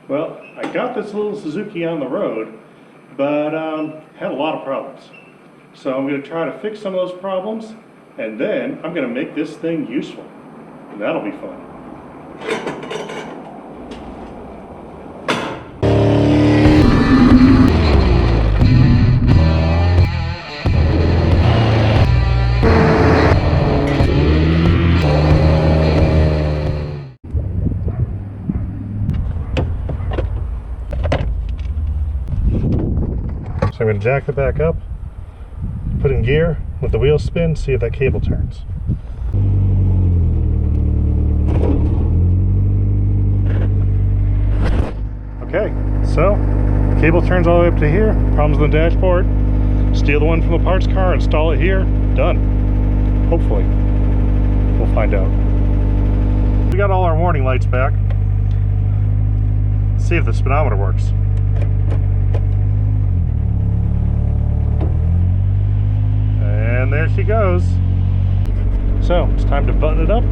Well, I got this little Suzuki on the road, but had a lot of problems. So I'm going to try to fix some of those problems, and then I'm going to make this thing useful. And that'll be fun. So I'm going to jack it back up, put in gear, let the wheels spin, see if that cable turns. Okay, so cable turns all the way up to here, problems with the dashboard, steal the one from the parts car, install it here, done. Hopefully. We'll find out. We got all our warning lights back. Let's see if the speedometer works. And there she goes. So it's time to button it up,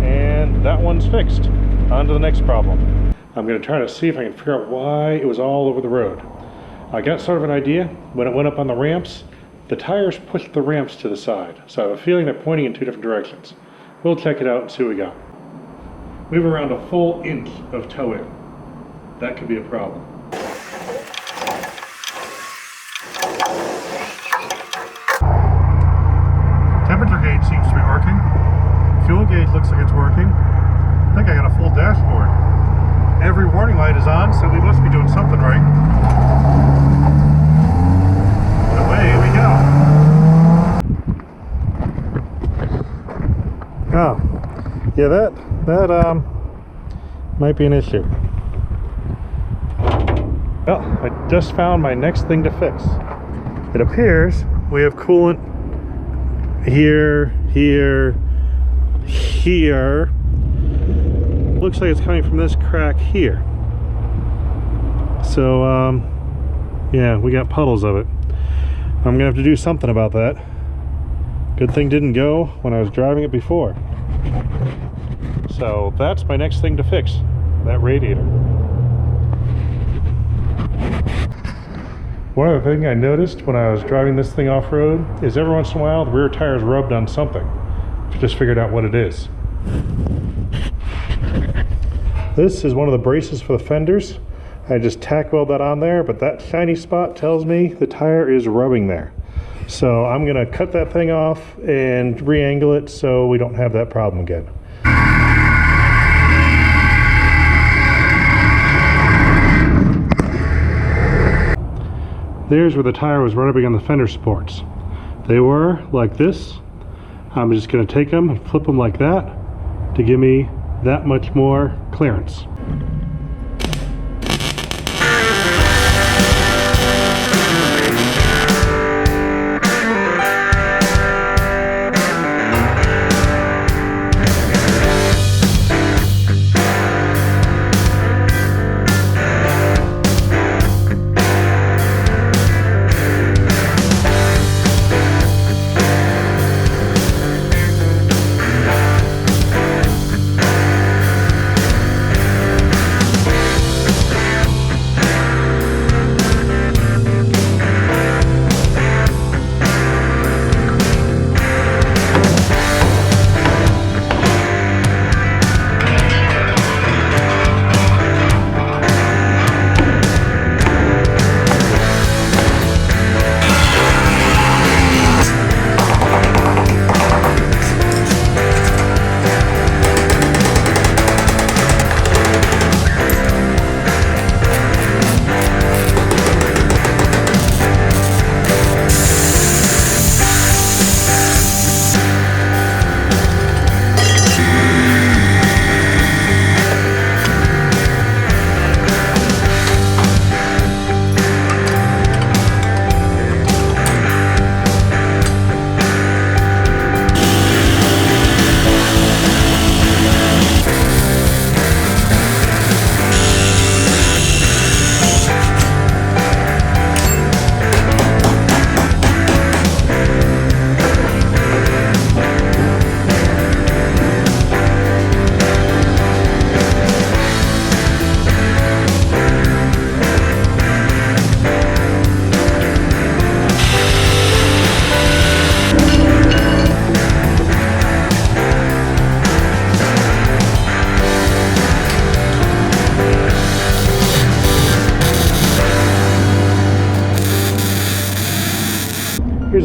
and that one's fixed. On to the next problem. I'm going to try to see if I can figure out why it was all over the road. I got sort of an idea. When it went up on the ramps, the tires pushed the ramps to the side. So I have a feeling they're pointing in two different directions. We'll check it out and see what we got. We have around a full inch of toe in. That could be a problem. Temperature gauge seems to be working. Fuel gauge looks like it's working. I think I got a full dashboard. Every warning light is on, so we must be doing something right. Away we go. Oh, yeah, that might be an issue. Well, I just found my next thing to fix. It appears we have coolant here. Looks like it's coming from this crack here. So, yeah, we got puddles of it. I'm gonna have to do something about that. Good thing didn't go when I was driving it before. So that's my next thing to fix, that radiator. One other thing I noticed when I was driving this thing off-road is every once in a while the rear tires rubbed on something. I just figured out what it is. This is one of the braces for the fenders. I just tack weld that on there, but that shiny spot tells me the tire is rubbing there. So I'm gonna cut that thing off and re-angle it so we don't have that problem again. There's where the tire was rubbing on the fender supports. They were like this. I'm just going to take them and flip them like that to give me that much more clearance.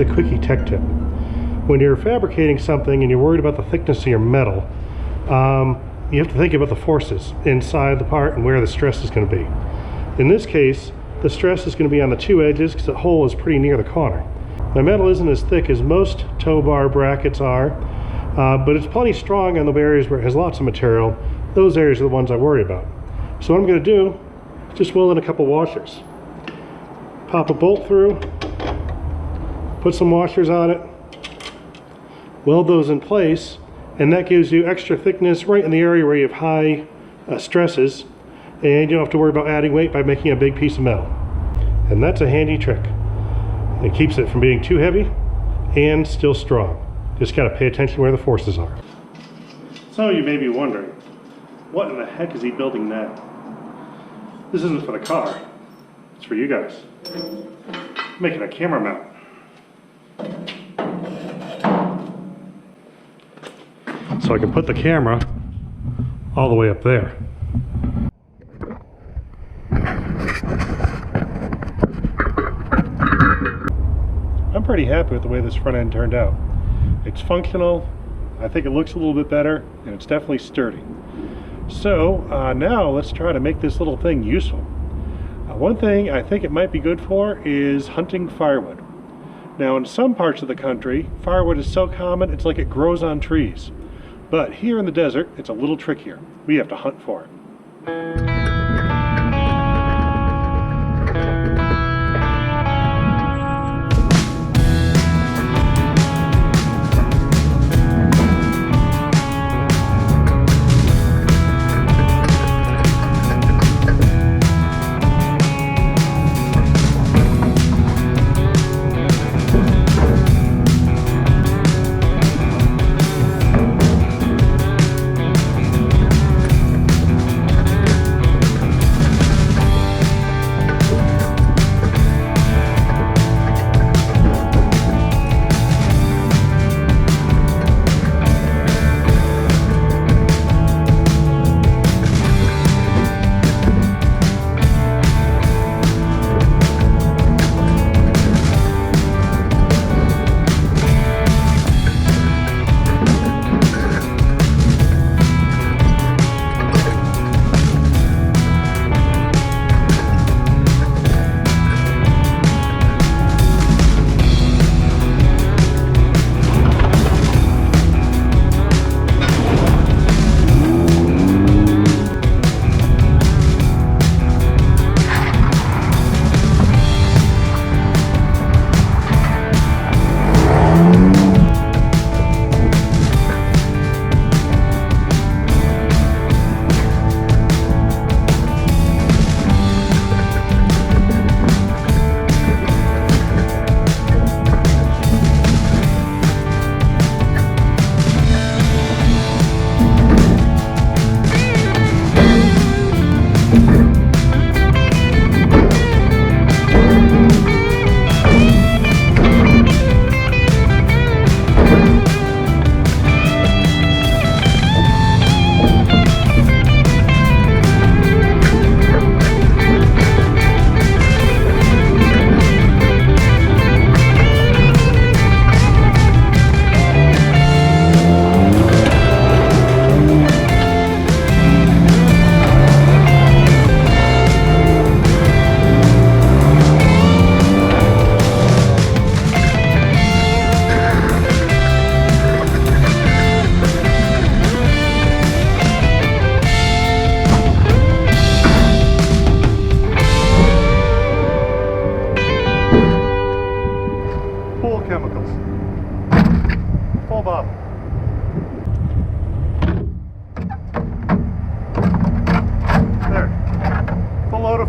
a quickie tech tip. When you're fabricating something and you're worried about the thickness of your metal, you have to think about the forces inside the part and where the stress is going to be. In this case, the stress is going to be on the two edges because the hole is pretty near the corner. My metal isn't as thick as most tow bar brackets are, but it's plenty strong on the areas where it has lots of material. Those areas are the ones I worry about. So what I'm going to do is just weld in a couple washers. Pop a bolt through, put some washers on it, weld those in place, and that gives you extra thickness right in the area where you have high stresses, and you don't have to worry about adding weight by making a big piece of metal. And that's a handy trick. It keeps it from being too heavy and still strong. Just gotta pay attention where the forces are. So you may be wondering, what in the heck is he building now? This isn't for the car, it's for you guys. Making a camera mount. So I can put the camera all the way up there. I'm pretty happy with the way this front end turned out. It's functional, I think it looks a little bit better, and it's definitely sturdy. So now let's try to make this little thing useful. One thing I think it might be good for is hunting firewood. Now in some parts of the country, firewood is so common it's like it grows on trees. But here in the desert, it's a little trickier. We have to hunt for it.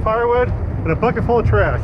Firewood and a bucket full of trash.